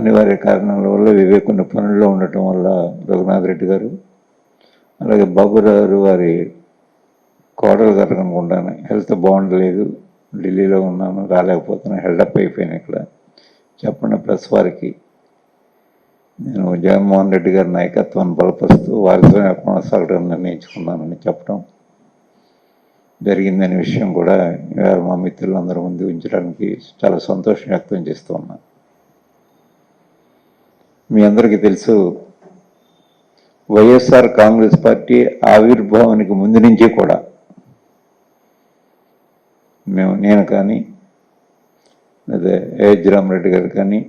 అనివార్య కారణాల వల్ల వివేకుని పనుల్లో ఉండటం వల్ల రఘునాథ్ రెడ్డి గారు, అలాగే బాబురావు వారి కోడలు గారు అనుకుంటాను, హెల్త్ బాగుండలేదు, ఢిల్లీలో ఉన్నాను, రాలేకపోతున్నాను, హెల్డప్ అయిపోయాను. ఇక్కడ చెప్పండి ప్రెస్ వారికి. నేను జగన్మోహన్ రెడ్డి గారి నాయకత్వాన్ని బలపరుస్తూ వారితోనే కొనసాగడం నిర్ణయించుకున్నానని చెప్పడం జరిగిందనే విషయం కూడా మా మిత్రులందరూ ముందు ఉంచడానికి చాలా సంతోషం వ్యక్తం చేస్తూ ఉన్నాను. మీ అందరికీ తెలుసు, వైఎస్ఆర్ కాంగ్రెస్ పార్టీ ఆవిర్భావానికి ముందు నుంచి కూడా నేను కానీ లేదా ఏహెచ్ రామరెడ్డి గారు కానీ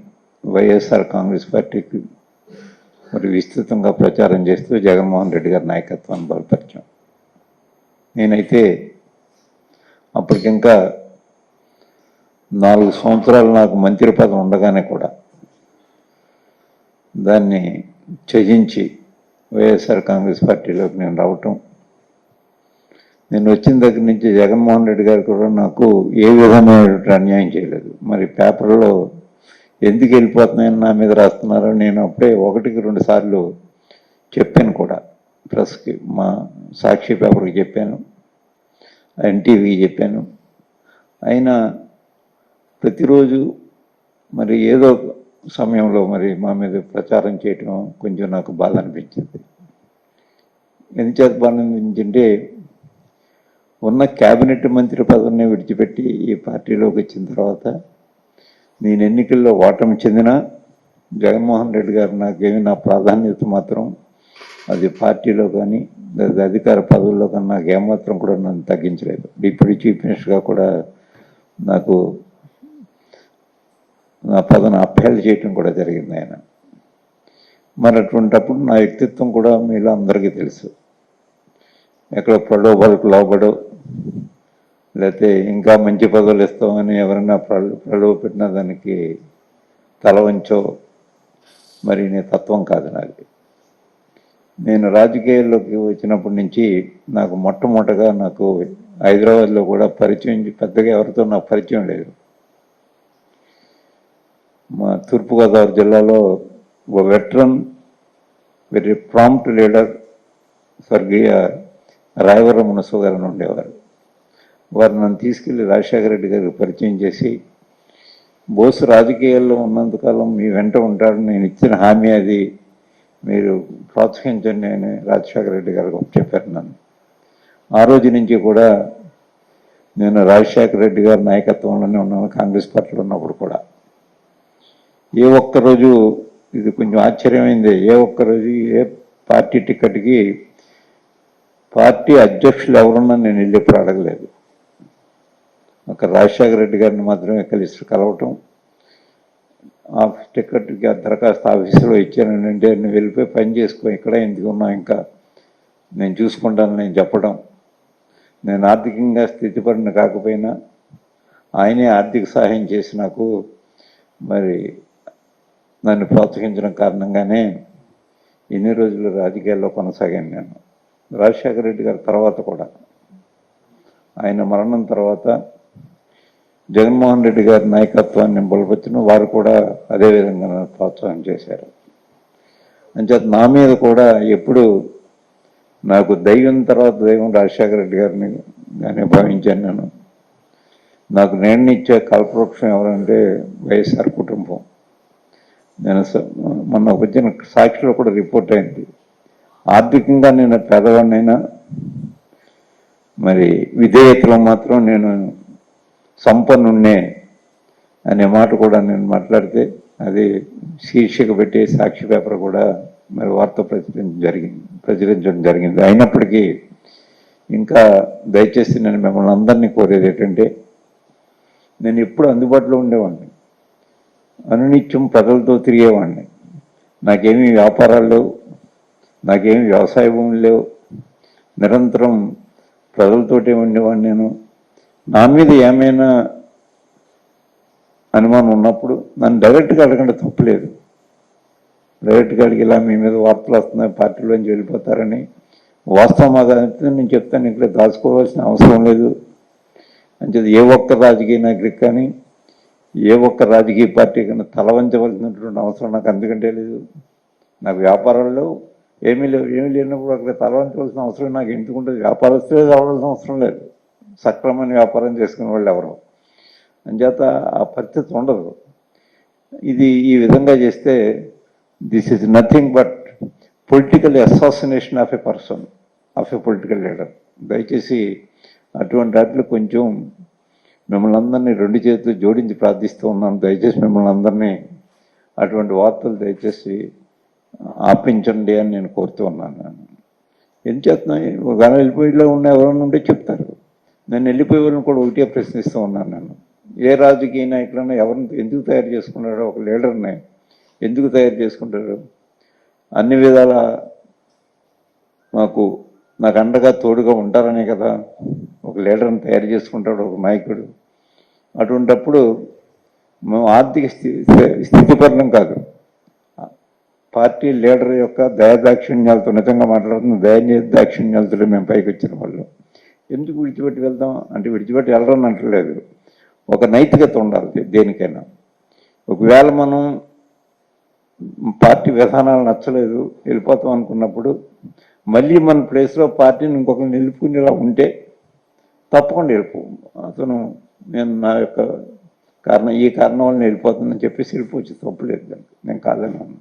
వైఎస్ఆర్ కాంగ్రెస్ పార్టీకి మరి విస్తృతంగా ప్రచారం చేస్తూ జగన్మోహన్ రెడ్డి గారి నాయకత్వాన్ని బలపరిచాం. నేనైతే అప్పటికింకా 4 సంవత్సరాలు నాకు మంత్రి పదవి ఉండగానే కూడా దాన్ని త్యజించి వైఎస్ఆర్ కాంగ్రెస్ పార్టీలోకి నేను రావటం, నేను వచ్చిన దగ్గర నుంచి జగన్మోహన్ రెడ్డి గారు కూడా నాకు ఏ విధమైన అన్యాయం చేయలేదు. మరి పేపర్లో ఎందుకు వెళ్ళిపోతున్నాయని నా మీద రాస్తున్నారో నేను అప్పుడే 1-2 సార్లు చెప్పాను కూడా. ప్రెస్కి, మా సాక్షి పేపర్కి చెప్పాను, ఎన్టీవీకి చెప్పాను. అయినా ప్రతిరోజు మరి ఏదో సమయంలో మరి మా మీద ప్రచారం చేయటం కొంచెం నాకు బాధ అనిపించింది. ఎందుచేత బాధ అనిపించింటే, ఉన్న క్యాబినెట్ మంత్రి పదవిని విడిచిపెట్టి ఈ పార్టీలోకి వచ్చిన తర్వాత నేను ఎన్నికల్లో ఓటమి చెందిన జగన్మోహన్ రెడ్డి గారు నాకేమి నా ప్రాధాన్యత మాత్రం అది పార్టీలో కానీ లేదా అధికార పదవుల్లో కానీ నాకు ఏమాత్రం కూడా నన్ను తగ్గించలేదు. డిప్యూటీ చీఫ్ మినిస్టర్గా కూడా నాకు నా పదవిని అప్పహేళ చేయటం కూడా జరిగింది ఆయన. మరి అటువంటిప్పుడు నా వ్యక్తిత్వం కూడా మీలో అందరికీ తెలుసు. ఎక్కడ ప్రలోభాలకు లోబడో లేకపోతే ఇంకా మంచి పదవులు ఇస్తామని ఎవరైనా ప్రలోభ పెట్టిన దానికి తల వంచో మరి నీ తత్వం కాదు నాది. నేను రాజకీయాల్లోకి వచ్చినప్పటి నుంచి నాకు మొట్టమొదటగా నాకు హైదరాబాద్లో కూడా పరిచయం, పెద్దగా ఎవరితో నాకు పరిచయం లేదు. మా తూర్పుగోదావరి జిల్లాలో ఒక వెటరన్ వెరీ ప్రాంప్ట్ లీడర్ స్వర్గీయ రాయవరం మునసు గారిని ఉండేవారు. వారు నన్ను తీసుకెళ్ళి రాజశేఖర రెడ్డి గారికి పరిచయం చేసి, బోసు రాజకీయాల్లో ఉన్నంతకాలం మీ వెంట ఉంటాడు, నేను ఇచ్చిన హామీ అది, మీరు ప్రోత్సహించండి అని రాజశేఖర రెడ్డి గారికి చెప్పారు నన్ను. ఆ రోజు నుంచి కూడా నేను రాజశేఖర రెడ్డి గారి నాయకత్వంలోనే ఉన్నాను. కాంగ్రెస్ పార్టీలో ఉన్నప్పుడు కూడా ఏ ఒక్కరోజు, ఇది కొంచెం ఆశ్చర్యమైంది, ఏ ఒక్కరోజు ఏ పార్టీ టికెట్కి పార్టీ అధ్యక్షులు ఎవరున్నా నేను వెళ్ళి ఎప్పుడు అడగలేదు. ఒక రాజశేఖర రెడ్డి గారిని మాత్రమే కలిసి కలవటం, ఆ టికెట్కి దరఖాస్తు ఆఫీసులో ఇచ్చానంటే నువ్వు వెళ్ళిపోయి పని చేసుకో, ఇక్కడ ఎందుకు ఉన్నా, ఇంకా నేను చూసుకుంటాను నేను చెప్పడం. నేను ఆర్థికంగా స్థితిపడిన కాకపోయినా ఆయనే ఆర్థిక సహాయం చేసి నాకు మరి నన్ను ప్రోత్సహించడం కారణంగానే ఎన్ని రోజులు రాజకీయాల్లో కొనసాగాను నేను. రాజశేఖర రెడ్డి గారి తర్వాత కూడా, ఆయన మరణం తర్వాత జగన్మోహన్ రెడ్డి గారి నాయకత్వాన్ని బలపరిచిన వారు కూడా అదేవిధంగా నన్ను ప్రోత్సాహం చేశారు. అంచేత నా మీద కూడా ఎప్పుడు నాకు దైవం తర్వాత దైవం రాజశేఖర రెడ్డి గారిని కానీ భావించాను నేను. నాకు నేనిచ్చే కల్పవృక్షం ఎవరంటే వైఎస్ఆర్ కుటుంబం. నేను మొన్న వచ్చిన సాక్షిలో కూడా రిపోర్ట్ అయింది, ఆర్థికంగా నేను పేదవాడినైనా మరి విధేయతలో మాత్రం నేను సంపన్నున్నే అనే మాట కూడా నేను మాట్లాడితే అది శీర్షిక పెట్టి సాక్షి పేపర్ కూడా మరి వార్త ప్రచురించడం జరిగింది. అయినప్పటికీ ఇంకా దయచేసి నేను మిమ్మల్ని అందరినీ కోరేది ఏంటంటే, నేను ఎప్పుడు అందుబాటులో ఉండేవాడిని, అనునిత్యం ప్రజలతో తిరిగేవాడిని. నాకేమీ వ్యాపారాలు లేవు, నాకేమీ వ్యవసాయ భూములు లేవు, నిరంతరం ప్రజలతోటే ఉండేవాడిని. నేను నా మీద ఏమైనా అనుమానం ఉన్నప్పుడు నన్ను డైరెక్ట్గా అడగండి, తప్పులేదు. డైరెక్ట్గా అడిగి ఇలా మీ మీద వార్తలు వస్తున్నాయి, పార్టీలోంచి వెళ్ళిపోతారని వాస్తవం అదంతా నేను చెప్తాను, ఇక్కడ దాచుకోవాల్సిన అవసరం లేదు అని చెప్పి ఏ ఒక్క రాజకీయ నాయకుడికి కానీ ఏ ఒక్క రాజకీయ పార్టీ కన్నా తల వంచవలసినటువంటి అవసరం నాకు అందుకంటే లేదు. నాకు వ్యాపారాల్లో ఏమీ లేనప్పుడు అక్కడ తల వంచవలసిన అవసరం నాకు ఎందుకుంటుంది? వ్యాపారస్తులే రావాల్సిన అవసరం లేదు, సక్రమమైన వ్యాపారం చేసుకునే వాళ్ళు ఎవరు. అంచేత ఆ పరిస్థితి ఉండదు. ఇది ఈ విధంగా చేస్తే this is nothing but political assassination of a person, of a political leader. దయచేసి అటువంటి వాటిలో కొంచెం మిమ్మల్ని అందరినీ రెండు చేతులు జోడించి ప్రార్థిస్తూ ఉన్నాను. దయచేసి మిమ్మల్ని అందరినీ అటువంటి వార్తలు దయచేసి ఆపించండి అని నేను కోరుతూ ఉన్నాను. ఏం చేస్తున్నాయి? ఒకవేళ వెళ్ళిపోయిలో ఉన్న ఎవరైనా ఉంటే చెప్తారు. నేను వెళ్ళిపోయే వాళ్ళని కూడా ఒకటే ప్రశ్నిస్తూ ఉన్నాను. నేను ఏ రాజకీయ నాయకులైనా ఎవరిని ఎందుకు తయారు చేసుకున్నారో, ఒక లీడర్ని ఎందుకు తయారు చేసుకుంటారు? అన్ని విధాల నాకు అండగా తోడుగా ఉంటారనే కదా ఒక లీడర్ని తయారు చేసుకుంటాడు ఒక నాయకుడు. అటువంటప్పుడు మేము ఆర్థిక స్థితిపరణం కాదు, పార్టీ లీడర్ యొక్క దయాదాక్షిణ్యాలతో, నిజంగా మాట్లాడుతున్న దయాదాక్షిణ్యాలతో మేము పైకి వచ్చిన వాళ్ళు. ఎందుకు విడిచిపెట్టి వెళ్దాం అంటే, విడిచిపెట్టి వెళ్ళడం అంటలేదు, ఒక నైతికత ఉండాలి దేనికైనా. ఒకవేళ మనం పార్టీ విధానాలు నచ్చలేదు వెళ్ళిపోతాం అనుకున్నప్పుడు, మళ్ళీ మన ప్లేస్లో పార్టీని ఇంకొకరు నిలుపుకునేలా ఉంటే తప్పకుండా వెళ్ళిపో. అతను నేను నా యొక్క ఈ కారణం వల్ల వెళ్ళిపోతుందని చెప్పేసి వెళ్ళిపోవచ్చు, తప్పులేదు దానికి, నేను కాదని అన్నాను.